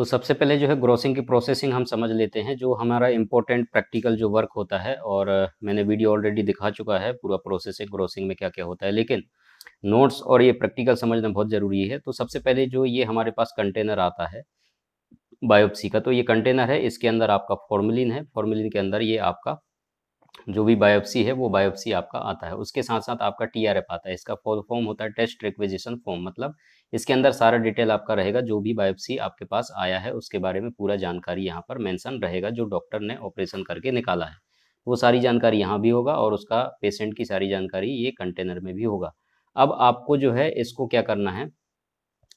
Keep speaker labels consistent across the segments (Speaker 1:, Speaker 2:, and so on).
Speaker 1: तो सबसे पहले जो है ग्रोसिंग की प्रोसेसिंग हम समझ लेते हैं, जो हमारा इम्पोर्टेंट प्रैक्टिकल जो वर्क होता है। और मैंने वीडियो ऑलरेडी दिखा चुका है पूरा प्रोसेसिंग ग्रोसिंग में क्या क्या होता है, लेकिन नोट्स और ये प्रैक्टिकल समझना बहुत ज़रूरी है। तो सबसे पहले जो ये हमारे पास कंटेनर आता है बायोप्सी का, तो ये कंटेनर है, इसके अंदर आपका फॉर्मेलिन है, फॉर्मेलिन के अंदर ये आपका जो भी बायोप्सी है वो बायोप्सी आपका आता है। उसके साथ साथ आपका टीआरएफ आता है, इसका फुल फॉर्म होता है टेस्ट रिक्विजिशन फॉर्म, मतलब इसके अंदर सारा डिटेल आपका रहेगा, जो भी बायोप्सी आपके पास आया है उसके बारे में पूरा जानकारी यहाँ पर मेंशन रहेगा, जो डॉक्टर ने ऑपरेशन करके निकाला है वो सारी जानकारी यहाँ भी होगा, और उसका पेशेंट की सारी जानकारी ये कंटेनर में भी होगा। अब आपको जो है इसको क्या करना है,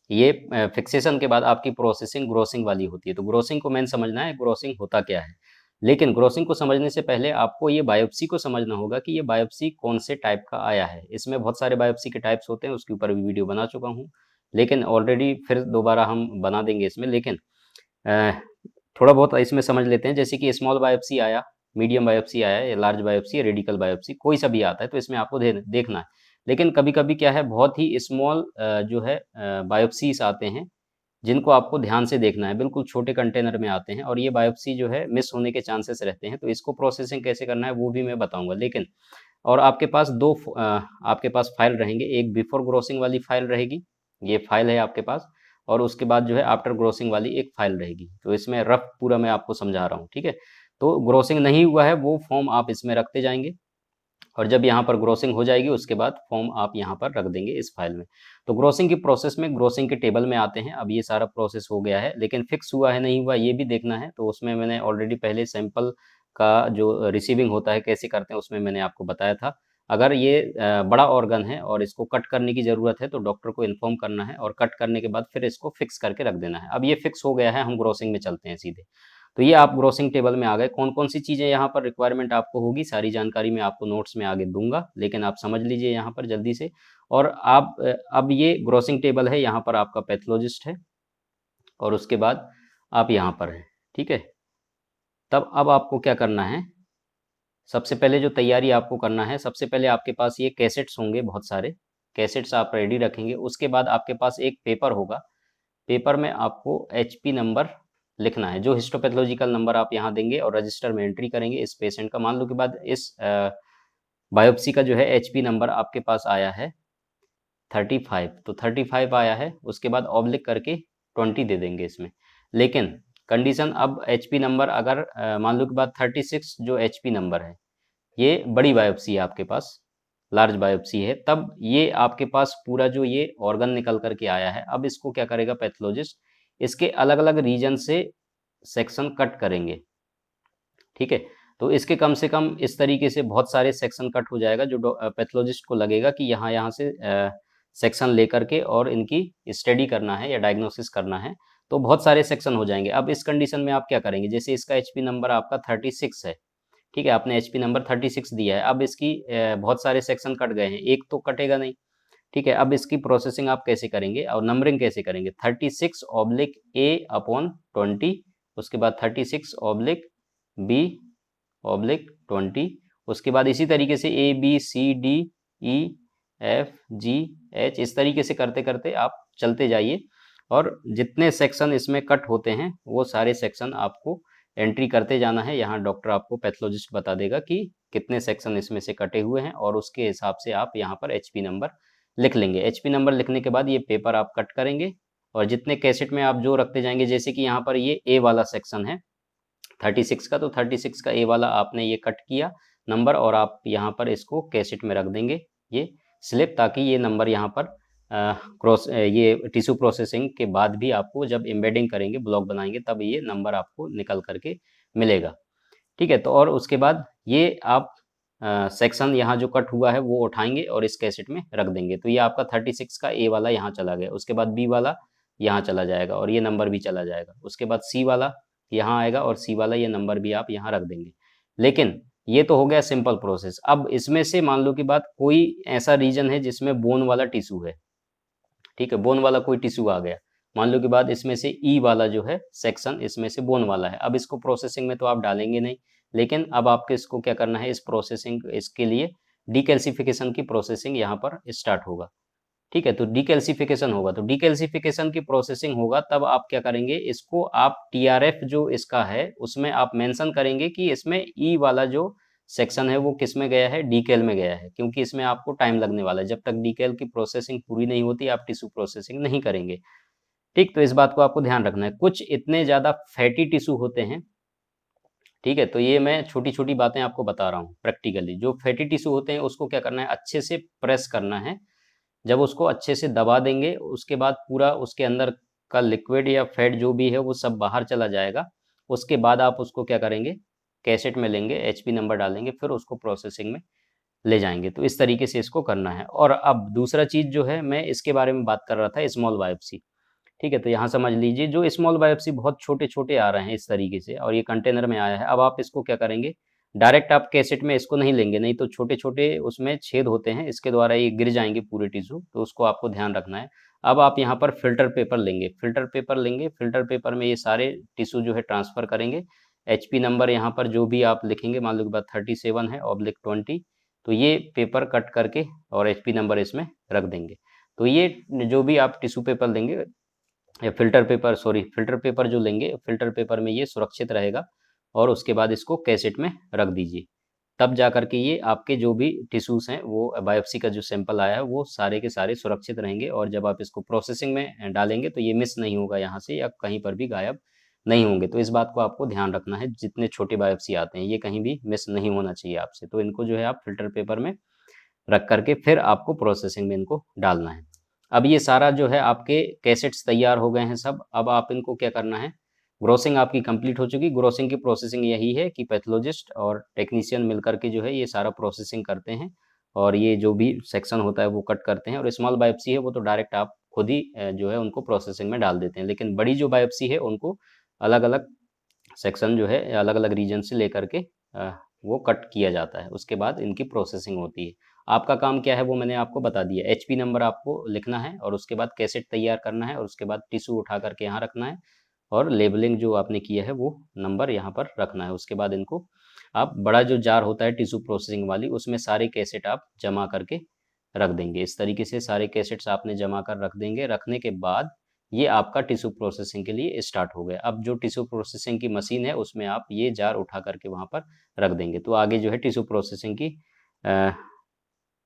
Speaker 1: ये फिक्सेशन के बाद आपकी प्रोसेसिंग ग्रोसिंग वाली होती है। तो ग्रोसिंग को मेन समझना है, ग्रोसिंग होता क्या है। लेकिन ग्रोसिंग को समझने से पहले आपको ये बायोप्सी को समझना होगा कि ये बायोप्सी कौन से टाइप का आया है। इसमें बहुत सारे बायोप्सी के टाइप्स होते हैं, उसके ऊपर भी वीडियो बना चुका हूँ, लेकिन ऑलरेडी फिर दोबारा हम बना देंगे इसमें। लेकिन अ, थोड़ा बहुत इसमें समझ लेते हैं, जैसे कि स्मॉल बायोप्सी आया, मीडियम बायोप्सी आया, या लार्ज बायोप्सी, या रेडिकल बायोप्सी, कोई सा भी आता है, तो इसमें आपको देखना है। लेकिन कभी-कभी क्या है, बहुत ही स्मॉल जो है बायोप्सीज आते हैं, जिनको आपको ध्यान से देखना है, बिल्कुल छोटे कंटेनर में आते हैं, और ये बायोप्सी जो है मिस होने के चांसेस रहते हैं। तो इसको प्रोसेसिंग कैसे करना है वो भी मैं बताऊंगा। लेकिन और आपके पास आपके पास फाइल रहेंगे, एक बिफोर ग्रोसिंग वाली फाइल रहेगी, ये फाइल है आपके पास, और उसके बाद जो है आफ्टर ग्रोसिंग वाली एक फाइल रहेगी। तो इसमें रफ पूरा मैं आपको समझा रहा हूँ, ठीक है। तो ग्रोसिंग नहीं हुआ है वो फॉर्म आप इसमें रखते जाएंगे, और जब यहाँ पर ग्रोसिंग हो जाएगी उसके बाद फॉर्म आप यहाँ पर रख देंगे इस फाइल में। तो ग्रोसिंग की प्रोसेस में ग्रोसिंग के टेबल में आते हैं। अब ये सारा प्रोसेस हो गया है, लेकिन फिक्स हुआ है नहीं हुआ ये भी देखना है। तो उसमें मैंने ऑलरेडी पहले सैंपल का जो रिसीविंग होता है कैसे करते हैं उसमें मैंने आपको बताया था। अगर ये बड़ा ऑर्गन है और इसको कट करने की ज़रूरत है तो डॉक्टर को इन्फॉर्म करना है, और कट करने के बाद फिर इसको फिक्स करके रख देना है। अब ये फिक्स हो गया है, हम ग्रोसिंग में चलते हैं सीधे। तो ये आप ग्रोसिंग टेबल में आ गए। कौन कौन सी चीज़ें यहाँ पर रिक्वायरमेंट आपको होगी, सारी जानकारी मैं आपको नोट्स में आगे दूंगा, लेकिन आप समझ लीजिए यहाँ पर जल्दी से। और आप अब ये ग्रोसिंग टेबल है, यहाँ पर आपका पैथोलॉजिस्ट है, और उसके बाद आप यहाँ पर हैं, ठीक है। तब अब आपको क्या करना है, सबसे पहले जो तैयारी आपको करना है, सबसे पहले आपके पास ये कैसेट्स होंगे, बहुत सारे कैसेट्स आप रेडी रखेंगे। उसके बाद आपके पास एक पेपर होगा, पेपर में आपको एचपी नंबर लिखना है, जो हिस्टोपैथोलॉजिकल नंबर आप यहाँ देंगे और रजिस्टर में एंट्री करेंगे इस पेशेंट का। मान लो के बाद इस बायोप्सी का जो है एचपी नंबर आपके पास आया है 35, तो 35 आया है, उसके बाद ऑब्लिक करके 20 दे देंगे इसमें। लेकिन कंडीशन, अब एचपी नंबर अगर मान लो के बाद 36 जो एचपी नंबर है, ये बड़ी बायोप्सी है आपके पास, लार्ज बायोप्सी है, तब ये आपके पास पूरा जो ये ऑर्गन निकल करके आया है। अब इसको क्या करेगा पैथोलॉजिस्ट, इसके अलग अलग रीजन से सेक्शन कट करेंगे, ठीक है। तो इसके कम से कम इस तरीके से बहुत सारे सेक्शन कट हो जाएगा, जो पैथोलॉजिस्ट को लगेगा कि यहाँ यहाँ से सेक्शन लेकर के और इनकी स्टडी करना है या डायग्नोसिस करना है, तो बहुत सारे सेक्शन हो जाएंगे। अब इस कंडीशन में आप क्या करेंगे, जैसे इसका एचपी नंबर आपका 36 है, ठीक है, आपने एचपी नंबर 36 दिया है। अब इसकी बहुत सारे सेक्शन कट गए हैं, एक तो कटेगा नहीं, ठीक है। अब इसकी प्रोसेसिंग आप कैसे करेंगे और नंबरिंग कैसे करेंगे, 36/A/20, उसके बाद 36/B/20, उसके बाद इसी तरीके से ABCDEFGH, इस तरीके से करते करते आप चलते जाइए, और जितने सेक्शन इसमें कट होते हैं वो सारे सेक्शन आपको एंट्री करते जाना है। यहाँ डॉक्टर आपको पैथोलॉजिस्ट बता देगा कि कितने सेक्शन इसमें से कटे हुए हैं, और उसके हिसाब से आप यहाँ पर एचपी नंबर लिख लेंगे। एचपी नंबर लिखने के बाद ये पेपर आप कट करेंगे, और जितने कैसेट में आप जो रखते जाएंगे, जैसे कि यहाँ पर ये ए वाला सेक्शन है 36 का, तो 36 का ए वाला आपने ये कट किया नंबर, और आप यहाँ पर इसको कैसेट में रख देंगे ये स्लिप, ताकि ये नंबर यहाँ पर ये टिश्यू प्रोसेसिंग के बाद भी आपको जब एम्बेडिंग करेंगे, ब्लॉक बनाएंगे, तब ये नंबर आपको निकल करके मिलेगा, ठीक है। तो और उसके बाद ये आप सेक्शन यहाँ जो कट हुआ है वो उठाएंगे और इस कैसेट में रख देंगे। तो ये आपका 36 का ए वाला यहाँ चला गया, उसके बाद बी वाला यहाँ चला जाएगा और ये नंबर भी चला जाएगा, उसके बाद सी वाला यहाँ आएगा और सी वाला ये नंबर भी आप यहाँ रख देंगे। लेकिन ये तो हो गया सिंपल प्रोसेस। अब इसमें से मान लो कि बात कोई ऐसा रीजन है जिसमें बोन वाला टिश्यू है, ठीक है, बोन वाला कोई टिश्यू आ गया, मान लो कि बाद इसमें से ई वाला जो है सेक्शन इसमें से बोन वाला है। अब इसको प्रोसेसिंग में तो आप डालेंगे नहीं, लेकिन अब आपको इसको क्या करना है, इस प्रोसेसिंग, इसके लिए डीकैल्सिफिकेशन की प्रोसेसिंग यहाँ पर स्टार्ट होगा, ठीक है, तो डीकैल्सिफिकेशन होगा, तो डीकैल्सिफिकेशन की प्रोसेसिंग होगा तब आप क्या करेंगे, इसको आप टीआरएफ जो इसका है उसमें आप मेंशन करेंगे कि इसमें ई वाला जो सेक्शन है वो किस में गया है, डीकैल में गया है, क्योंकि इसमें आपको टाइम लगने वाला है। जब तक डीकैल की प्रोसेसिंग पूरी नहीं होती आप टिश्यू प्रोसेसिंग नहीं करेंगे। ठीक, तो इस बात को आपको ध्यान रखना है। कुछ इतने ज़्यादा फैटी टिश्यू होते हैं, ठीक है, तो ये मैं छोटी-छोटी बातें आपको बता रहा हूँ प्रैक्टिकली। जो फैटी टिश्यू होते हैं उसको क्या करना है, अच्छे से प्रेस करना है। जब उसको अच्छे से दबा देंगे उसके बाद पूरा उसके अंदर का लिक्विड या फैट जो भी है वो सब बाहर चला जाएगा। उसके बाद आप उसको क्या करेंगे, कैसेट में लेंगे, एचपी नंबर डालेंगे, फिर उसको प्रोसेसिंग में ले जाएँगे। तो इस तरीके से इसको करना है। और अब दूसरा चीज़ जो है मैं इसके बारे में बात कर रहा था, स्मॉल बायोप्सी। ठीक है, तो यहाँ समझ लीजिए जो स्मॉल बायोप्सी बहुत छोटे-छोटे आ रहे हैं इस तरीके से और ये कंटेनर में आया है। अब आप इसको क्या करेंगे, डायरेक्ट आप कैसेट में इसको नहीं लेंगे, नहीं तो छोटे-छोटे उसमें छेद होते हैं, इसके द्वारा ये गिर जाएँगे पूरे टिश्यू, तो उसको आपको ध्यान रखना है। अब आप यहाँ पर फ़िल्टर पेपर लेंगे, फ़िल्टर पेपर में ये सारे टिश्यू जो है ट्रांसफ़र करेंगे। एचपी नंबर यहाँ पर जो भी आप लिखेंगे, मान लो कि बात 37 है /20, तो ये पेपर कट करके और एचपी नंबर इसमें रख देंगे। तो ये जो भी आप टिश्यू पेपर लेंगे या फ़िल्टर पेपर जो लेंगे, फ़िल्टर पेपर में ये सुरक्षित रहेगा और उसके बाद इसको कैसेट में रख दीजिए। तब जा कर के ये आपके जो भी टिश्यूज़ हैं वो बायोप्सी का जो सैंपल आया है वो सारे के सारे सुरक्षित रहेंगे और जब आप इसको प्रोसेसिंग में डालेंगे तो ये मिस नहीं होगा यहाँ से या कहीं पर भी गायब नहीं होंगे। तो इस बात को आपको ध्यान रखना है, जितने छोटे बायोप्सी आते हैं ये कहीं भी मिस नहीं होना चाहिए आपसे। तो इनको जो है आप फ़िल्टर पेपर में रख कर के फिर आपको प्रोसेसिंग में इनको डालना है। अब ये सारा जो है आपके कैसेट्स तैयार हो गए हैं सब, अब आप इनको क्या करना है, ग्रोसिंग आपकी कंप्लीट हो चुकी। ग्रोसिंग की प्रोसेसिंग यही है कि पैथोलॉजिस्ट और टेक्नीशियन मिलकर के जो है ये सारा प्रोसेसिंग करते हैं और ये जो भी सेक्शन होता है वो कट करते हैं और स्मॉल बायोप्सी है वो तो डायरेक्ट आप खुद ही जो है उनको प्रोसेसिंग में डाल देते हैं। लेकिन बड़ी जो बायोप्सी है उनको अलग-अलग सेक्शन जो है अलग-अलग रीजन से लेकर के वो कट किया जाता है। उसके बाद इनकी प्रोसेसिंग होती है। आपका काम क्या है वो मैंने आपको बता दिया। एचपी नंबर आपको लिखना है और उसके बाद कैसेट तैयार करना है और उसके बाद टिश्यू उठा करके यहाँ रखना है और लेबलिंग जो आपने किया है वो नंबर यहाँ पर रखना है। उसके बाद इनको आप बड़ा जो जार होता है टिश्यू प्रोसेसिंग वाली उसमें सारे कैसेट आप जमा करके रख देंगे। इस तरीके से सारे कैसेट्स आपने जमा कर रख देंगे। रखने के बाद ये आपका टिश्यू प्रोसेसिंग के लिए स्टार्ट हो गया। अब जो टिश्यू प्रोसेसिंग की मशीन है उसमें आप ये जार उठा करके वहाँ पर रख देंगे। तो आगे जो है टिश्यू प्रोसेसिंग की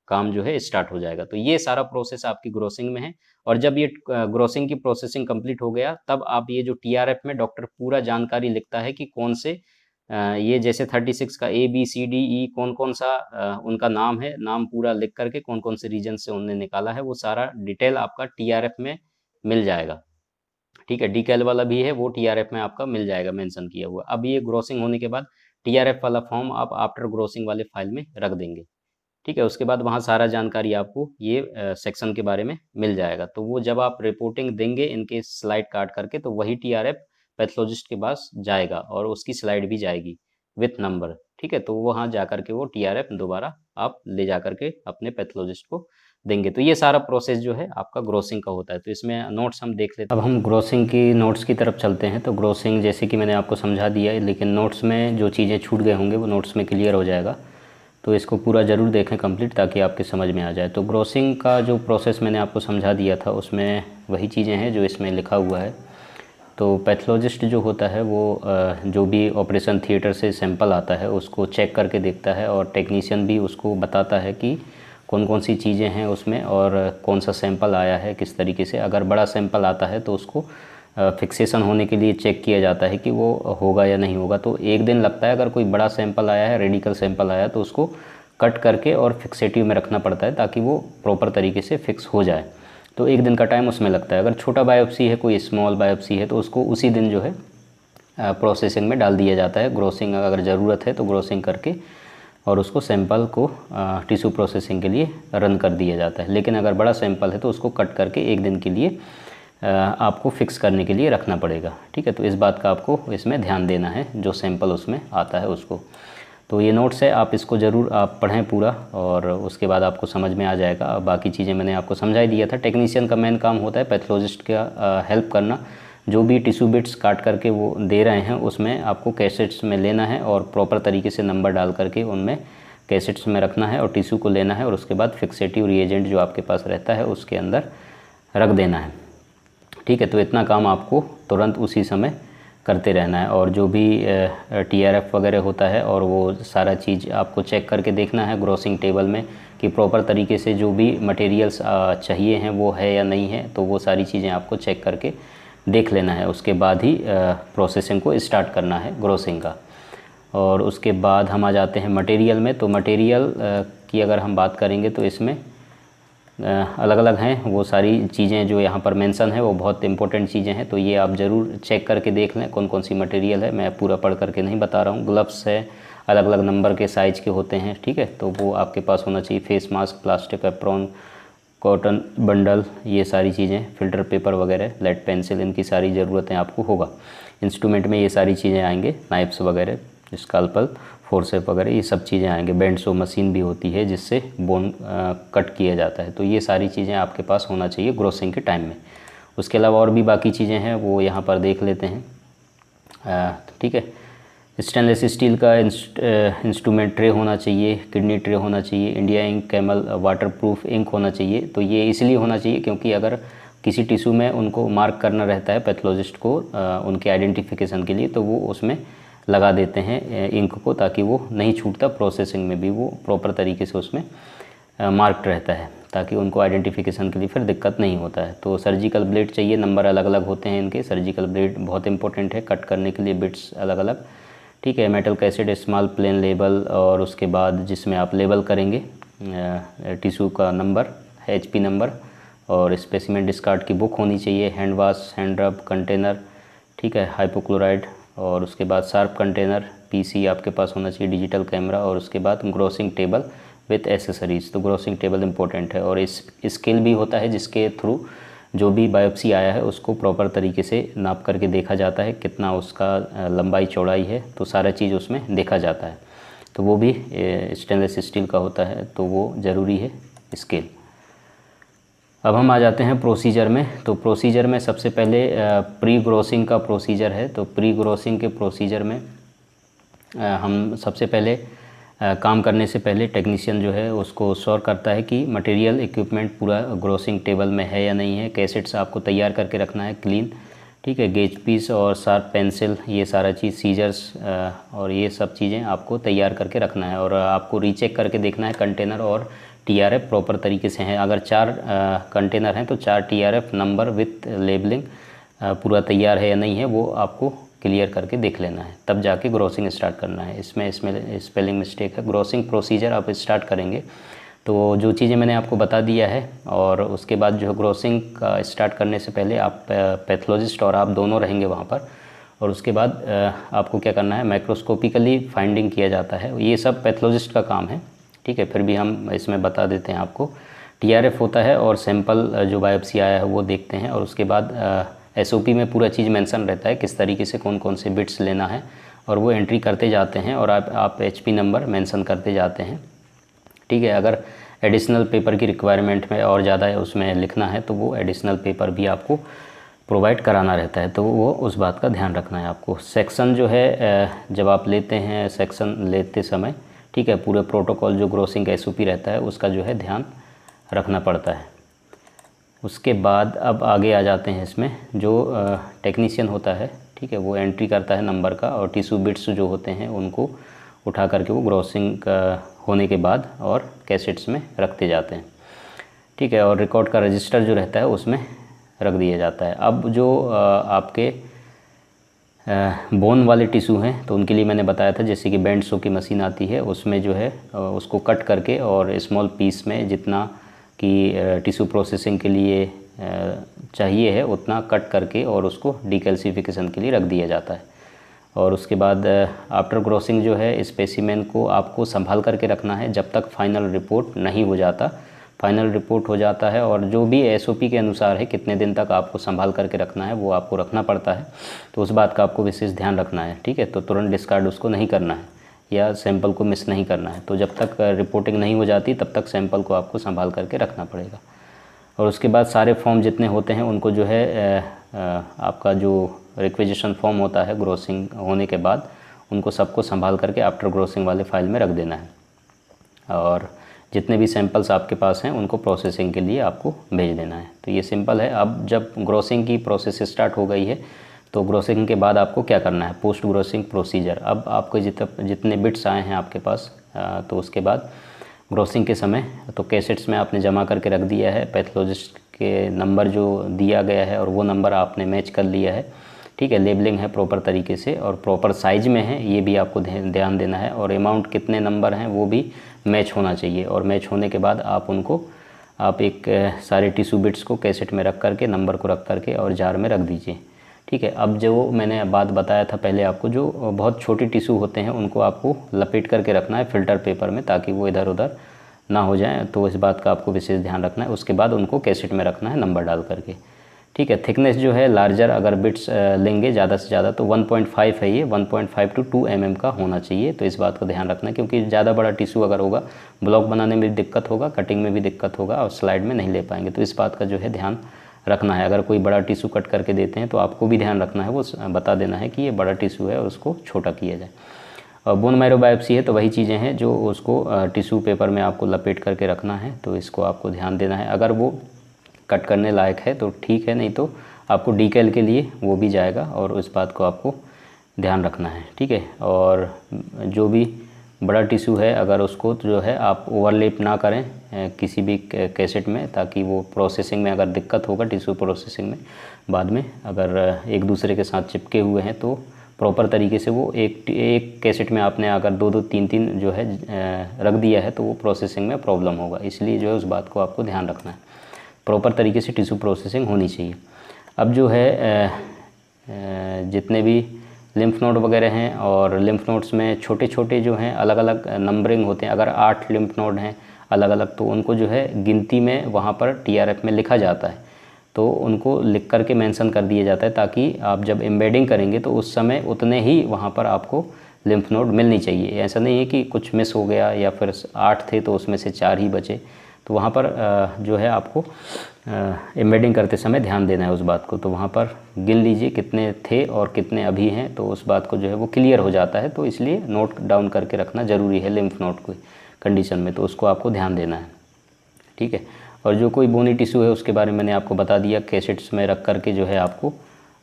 Speaker 1: काम जो है स्टार्ट हो जाएगा। तो ये सारा प्रोसेस आपकी ग्रोसिंग में है और जब ये ग्रोसिंग की प्रोसेसिंग कंप्लीट हो गया तब आप ये जो टीआरएफ में डॉक्टर पूरा जानकारी लिखता है कि कौन से ये जैसे 36 का A B C D E कौन-कौन सा उनका नाम है, नाम पूरा लिख करके कौन-कौन से रीजन से उन्होंने निकाला है वो सारा डिटेल आपका टीआरएफ में मिल जाएगा। ठीक है, डीकैल वाला भी है वो टीआरएफ में आपका मिल जाएगा मेंशन किया हुआ। अब ये ग्रोसिंग होने के बाद टीआरएफ वाला फॉर्म आप आफ्टर ग्रोसिंग वाले फाइल में रख देंगे। ठीक है, उसके बाद वहाँ सारा जानकारी आपको ये सेक्शन के बारे में मिल जाएगा। तो वो जब आप रिपोर्टिंग देंगे इनके स्लाइड काट करके तो वही टीआरएफ पैथोलॉजिस्ट के पास जाएगा और उसकी स्लाइड भी जाएगी विथ नंबर। ठीक है, तो वहाँ जा कर के वो टीआरएफ दोबारा आप ले जा कर के अपने पैथोलॉजिस्ट को देंगे। तो ये सारा प्रोसेस जो है आपका ग्रोसिंग का होता है। तो इसमें नोट्स हम देख लेते हैं। अब हम ग्रोसिंग की नोट्स की तरफ चलते हैं। तो ग्रोसिंग जैसे कि मैंने आपको समझा दिया है, लेकिन नोट्स में जो चीज़ें छूट गए होंगे वो नोट्स में क्लियर हो जाएगा। तो इसको पूरा ज़रूर देखें कंप्लीट ताकि आपके समझ में आ जाए। तो ग्रोसिंग का जो प्रोसेस मैंने आपको समझा दिया था उसमें वही चीज़ें हैं जो इसमें लिखा हुआ है। तो पैथोलॉजिस्ट जो होता है वो जो भी ऑपरेशन थिएटर से सैंपल आता है उसको चेक करके देखता है और टेक्नीशियन भी उसको बताता है कि कौन कौन सी चीज़ें हैं उसमें और कौन सा सैंपल आया है किस तरीके से। अगर बड़ा सैंपल आता है तो उसको फिक्सेशन होने के लिए चेक किया जाता है कि वो होगा या नहीं होगा। तो एक दिन लगता है। अगर कोई बड़ा सैंपल आया है, रेडिकल सैंपल आया तो उसको कट करके और फिक्सेटिव में रखना पड़ता है ताकि वो प्रॉपर तरीके से फिक्स हो जाए। तो एक दिन का टाइम उसमें लगता है। अगर छोटा बायोप्सी है, कोई स्मॉल बायोप्सी है, तो उसको उसी दिन जो है प्रोसेसिंग में डाल दिया जाता है। ग्रोसिंग अगर ज़रूरत है तो ग्रोसिंग करके और उसको सैंपल को टिश्यू प्रोसेसिंग के लिए रन कर दिया जाता है। लेकिन अगर बड़ा सैंपल है तो उसको कट करके एक दिन के लिए आपको फिक्स करने के लिए रखना पड़ेगा। ठीक है, तो इस बात का आपको इसमें ध्यान देना है जो सैंपल उसमें आता है उसको। तो ये नोट्स है, आप इसको ज़रूर आप पढ़ें पूरा और उसके बाद आपको समझ में आ जाएगा। बाकी चीज़ें मैंने आपको समझा ही दिया था। टेक्नीशियन का मेन काम होता है पैथोलॉजिस्ट का हेल्प करना। जो भी टिश्यू बिट्स काट करके वो दे रहे हैं उसमें आपको कैसेट्स में लेना है और प्रॉपर तरीके से नंबर डाल करके उनमें कैसेट्स में रखना है और टिश्यू को लेना है और उसके बाद फिक्सेटिव रिएजेंट जो आपके पास रहता है उसके अंदर रख देना है। ठीक है, तो इतना काम आपको तुरंत उसी समय करते रहना है। और जो भी TRF वगैरह होता है और वो सारा चीज़ आपको चेक करके देखना है ग्रोसिंग टेबल में कि प्रॉपर तरीके से जो भी मटेरियल्स चाहिए हैं वो है या नहीं है, तो वो सारी चीज़ें आपको चेक करके देख लेना है। उसके बाद ही प्रोसेसिंग को स्टार्ट करना है ग्रोसिंग का। और उसके बाद हम आ जाते हैं मटेरियल में। तो मटेरियल की अगर हम बात करेंगे तो इसमें अलग अलग हैं वो सारी चीज़ें जो यहाँ पर मेंशन है, वो बहुत इंपॉर्टेंट चीज़ें हैं, तो ये आप ज़रूर चेक करके देख लें कौन कौन सी मटेरियल है। मैं पूरा पढ़ करके नहीं बता रहा हूँ। ग्लव्स है, अलग अलग नंबर के साइज़ के होते हैं, ठीक है, तो वो आपके पास होना चाहिए। Face mask, plastic apron, cotton bundle, ये सारी चीज़ें, फ़िल्टर पेपर वगैरह, लेड पेंसिल, इनकी सारी ज़रूरतें आपको होगा। इंस्ट्रूमेंट में ये सारी चीज़ें आएंगे, नाइफ्स वगैरह, स्काल्पल, फोर्सेप वगैरह, ये सब चीज़ें आएंगे। बेंडसो मशीन भी होती है जिससे बोन कट किया जाता है। तो ये सारी चीज़ें आपके पास होना चाहिए ग्रोसिंग के टाइम में। उसके अलावा और भी बाकी चीज़ें हैं वो यहाँ पर देख लेते हैं। ठीक है, स्टेनलेस स्टील का इंस्ट्रूमेंट ट्रे होना चाहिए, किडनी ट्रे होना चाहिए, India ink, camel waterproof ink होना चाहिए। तो ये इसलिए होना चाहिए क्योंकि अगर किसी टिश्यू में उनको मार्क करना रहता है पैथोलॉजिस्ट को उनके आइडेंटिफिकेशन के लिए, तो वो उसमें लगा देते हैं इंक को, ताकि वो नहीं छूटता। प्रोसेसिंग में भी वो प्रॉपर तरीके से उसमें मार्क्ड रहता है, ताकि उनको आइडेंटिफिकेशन के लिए फिर दिक्कत नहीं होता है। तो सर्जिकल ब्लेड चाहिए, नंबर अलग अलग होते हैं इनके। सर्जिकल ब्लेड बहुत इंपॉर्टेंट है, कट करने के लिए बिट्स अलग अलग, ठीक है। Metal cassette, small plain label, और उसके बाद जिसमें आप लेबल करेंगे टिश्यू का नंबर, HP नंबर, और स्पेसिमेन डिस्कार्ड की बुक होनी चाहिए। Hand wash, hand rub container, ठीक है, हाइपोक्लोराइड, और उसके बाद शार्प कंटेनर, PC आपके पास होना चाहिए, डिजिटल कैमरा, और उसके बाद ग्रोसिंग टेबल विथ एसेसरीज़। तो ग्रोसिंग टेबल इंपॉर्टेंट है। और इस स्केल भी होता है जिसके थ्रू जो भी बायोप्सी आया है उसको प्रॉपर तरीके से नाप करके देखा जाता है, कितना उसका लंबाई चौड़ाई है, तो सारा चीज़ उसमें देखा जाता है। तो वो भी स्टेनलेस स्टील का होता है, तो वो ज़रूरी है स्केल। अब हम आ जाते हैं प्रोसीजर में। तो प्रोसीजर में सबसे पहले प्री ग्रोसिंग का प्रोसीजर है। तो प्री ग्रोसिंग के प्रोसीजर में हम सबसे पहले काम करने से पहले टेक्नीशियन जो है उसको श्योर करता है कि मटेरियल इक्विपमेंट पूरा ग्रोसिंग टेबल में है या नहीं है। कैसेट्स आपको तैयार करके रखना है क्लीन, ठीक है। गेज पीस और शार्प पेंसिल, ये सारा चीज़, सीजर्स और ये सब चीज़ें आपको तैयार करके रखना है। और आपको रीचेक करके देखना है कंटेनर और TRF प्रॉपर तरीके से हैं। अगर 4 कंटेनर हैं तो 4 TRF नंबर विथ लेबलिंग पूरा तैयार है या नहीं है, वो आपको क्लियर करके देख लेना है, तब जाके ग्रोसिंग स्टार्ट करना है। इसमें स्पेलिंग मिस्टेक है। ग्रोसिंग प्रोसीजर आप स्टार्ट करेंगे तो जो चीज़ें मैंने आपको बता दिया है, और उसके बाद जो ग्रोसिंग का स्टार्ट करने से पहले आप पैथोलॉजिस्ट और आप दोनों रहेंगे वहाँ पर। और उसके बाद आपको क्या करना है, माइक्रोस्कोपिकली फाइंडिंग किया जाता है। ये सब पैथोलॉजिस्ट का काम है, ठीक है, फिर भी हम इसमें बता देते हैं आपको। TRF होता है और सैंपल जो बायोप्सी आया है वो देखते हैं। और उसके बाद SOP में पूरा चीज़ मेंशन रहता है किस तरीके से कौन कौन से बिट्स लेना है, और वो एंट्री करते जाते हैं। और आप HP नंबर मेंशन करते जाते हैं, ठीक है। अगर एडिशनल पेपर की रिक्वायरमेंट में और ज़्यादा उसमें लिखना है तो वो एडिशनल पेपर भी आपको प्रोवाइड कराना रहता है, तो वो उस बात का ध्यान रखना है आपको। सेक्शन जो है जब आप लेते हैं, सेक्शन लेते समय, ठीक है, पूरे प्रोटोकॉल जो ग्रोसिंग SOP रहता है उसका जो है ध्यान रखना पड़ता है। उसके बाद अब आगे आ जाते हैं इसमें। जो टेक्नीशियन होता है, ठीक है, वो एंट्री करता है नंबर का, और टिश्यू बिट्स जो होते हैं उनको उठा करके वो ग्रोसिंग होने के बाद और कैसेट्स में रखते जाते हैं, ठीक है। और रिकॉर्ड का रजिस्टर जो रहता है उसमें रख दिया जाता है। अब जो आपके बोन वाले टिश्यू हैं तो उनके लिए मैंने बताया था, जैसे कि बेंडसो की मशीन आती है, उसमें जो है उसको कट करके और स्मॉल पीस में जितना कि टिश्यू प्रोसेसिंग के लिए चाहिए है उतना कट करके और उसको डिकैल्सिफिकेशन के लिए रख दिया जाता है। और उसके बाद आफ्टर ग्रोसिंग जो है स्पेसिमेन को आपको संभाल करके रखना है जब तक फाइनल रिपोर्ट नहीं हो जाता। फाइनल रिपोर्ट हो जाता है और जो भी SOP के अनुसार है कितने दिन तक आपको संभाल करके रखना है वो आपको रखना पड़ता है, तो उस बात का आपको विशेष ध्यान रखना है, ठीक है। तो तुरंत डिस्कार्ड उसको नहीं करना है या सैंपल को मिस नहीं करना है। तो जब तक रिपोर्टिंग नहीं हो जाती तब तक सैंपल को आपको संभाल करके रखना पड़ेगा। और उसके बाद सारे फॉर्म जितने होते हैं उनको जो है आपका जो रिक्वेजिशन फॉर्म होता है ग्रोसिंग होने के बाद, उनको सबको संभाल करके आफ्टर ग्रोसिंग वाले फाइल में रख देना है। और जितने भी सैंपल्स आपके पास हैं उनको प्रोसेसिंग के लिए आपको भेज देना है। तो ये सिंपल है। अब जब ग्रोसिंग की प्रोसेस स्टार्ट हो गई है तो ग्रोसिंग के बाद आपको क्या करना है, पोस्ट ग्रोसिंग प्रोसीजर। अब आपको जितने बिट्स आए हैं आपके पास तो उसके बाद ग्रोसिंग के समय तो कैसेट्स में आपने जमा करके रख दिया है, पैथोलॉजिस्ट के नंबर जो दिया गया है और वो नंबर आपने मैच कर लिया है, ठीक है। लेबलिंग है प्रॉपर तरीके से और प्रॉपर साइज़ में है, ये भी आपको ध्यान देना है। और अमाउंट कितने नंबर हैं वो भी मैच होना चाहिए। और मैच होने के बाद आप एक सारे टिश्यू बिट्स को कैसेट में रख करके, नंबर को रख करके और जार में रख दीजिए, ठीक है। अब जो मैंने बात बताया था पहले आपको, जो बहुत छोटे टिश्यू होते हैं उनको आपको लपेट करके रखना है फ़िल्टर पेपर में ताकि वो इधर उधर ना हो जाए, तो इस बात का आपको विशेष ध्यान रखना है। उसके बाद उनको कैसेट में रखना है नंबर डाल करके, ठीक है। थिकनेस जो है लार्जर अगर बिट्स लेंगे ज़्यादा से ज़्यादा तो 1.5 है, ये 1.5 to 2 mm का होना चाहिए। तो इस बात को ध्यान रखना है क्योंकि ज़्यादा बड़ा टिश्यू अगर होगा ब्लॉक बनाने में भी दिक्कत होगा, कटिंग में भी दिक्कत होगा और स्लाइड में नहीं ले पाएंगे। तो इस बात का जो है ध्यान रखना है। अगर कोई बड़ा टिश्यू कट करके देते हैं तो आपको भी ध्यान रखना है, वो बता देना है कि ये बड़ा टिश्यू है और उसको छोटा किया जाए। और बोन मैरो बायोप्सी है तो वही चीज़ें हैं जो उसको टिश्यू पेपर में आपको लपेट करके रखना है, तो इसको आपको ध्यान देना है। अगर वो कट करने लायक है तो ठीक है, नहीं तो आपको डीकेल के लिए वो भी जाएगा और उस बात को आपको ध्यान रखना है, ठीक है। और जो भी बड़ा टिश्यू है अगर उसको जो है आप ओवरलैप ना करें किसी भी कैसेट में, ताकि वो प्रोसेसिंग में अगर दिक्कत होगा, टिश्यू प्रोसेसिंग में बाद में अगर एक दूसरे के साथ चिपके हुए हैं तो प्रॉपर तरीके से वो एक कैसेट में आपने अगर 2-2 3-3 जो है रख दिया है तो वो प्रोसेसिंग में प्रॉब्लम होगा। इसलिए जो है उस बात को आपको ध्यान रखना है, प्रॉपर तरीके से टिश्यू प्रोसेसिंग होनी चाहिए। अब जो है जितने भी लिम्फ नोड वगैरह हैं और लिम्फ नोड्स में छोटे छोटे जो हैं अलग अलग नंबरिंग होते हैं। अगर 8 लिम्फ नोड हैं अलग अलग तो उनको जो है गिनती में वहाँ पर TRF में लिखा जाता है, तो उनको लिख करके मेंशन कर दिया जाता है ताकि आप जब एम्बेडिंग करेंगे तो उस समय उतने ही वहाँ पर आपको लिम्फ नोड मिलनी चाहिए। ऐसा नहीं है कि कुछ मिस हो गया या फिर 8 थे तो उसमें से 4 ही बचे। तो वहाँ पर जो है आपको एम्बेडिंग करते समय ध्यान देना है उस बात को। तो वहाँ पर गिन लीजिए कितने थे और कितने अभी हैं, तो उस बात को जो है वो क्लियर हो जाता है। तो इसलिए नोट डाउन करके रखना ज़रूरी है लिम्फ नोड को कंडीशन में, तो उसको आपको ध्यान देना है, ठीक है। और जो कोई बोनी टिश्यू है उसके बारे में मैंने आपको बता दिया, कैसेट्स में रख करके जो है आपको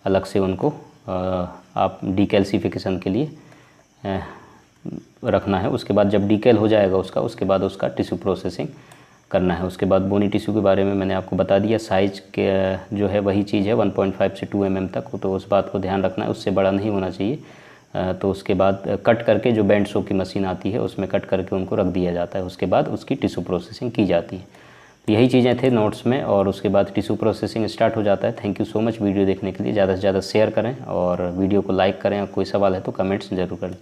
Speaker 1: अलग से उनको आप डीकैल्सिफिकेशन के लिए रखना है। उसके बाद जब डीकैल हो जाएगा उसके बाद उसका टिश्यू प्रोसेसिंग करना है। उसके बाद बोनी टिश्यू के बारे में मैंने आपको बता दिया। साइज़ के जो है वही चीज़ है 1.5 से 2 mm तक, तो उस बात को ध्यान रखना है, उससे बड़ा नहीं होना चाहिए। तो उसके बाद कट करके जो बैंड शो की मशीन आती है उसमें कट करके उनको रख दिया जाता है। उसके बाद उसकी टिश्यू प्रोसेसिंग की जाती है। तो यही चीज़ें थे नोट्स में और उसके बाद टिश्यू प्रोसेसिंग स्टार्ट हो जाता है। Thank you so much video देखने के लिए। ज़्यादा से ज़्यादा शेयर करें और वीडियो को लाइक करें। कोई सवाल है तो कमेंट्स ज़रूर करें।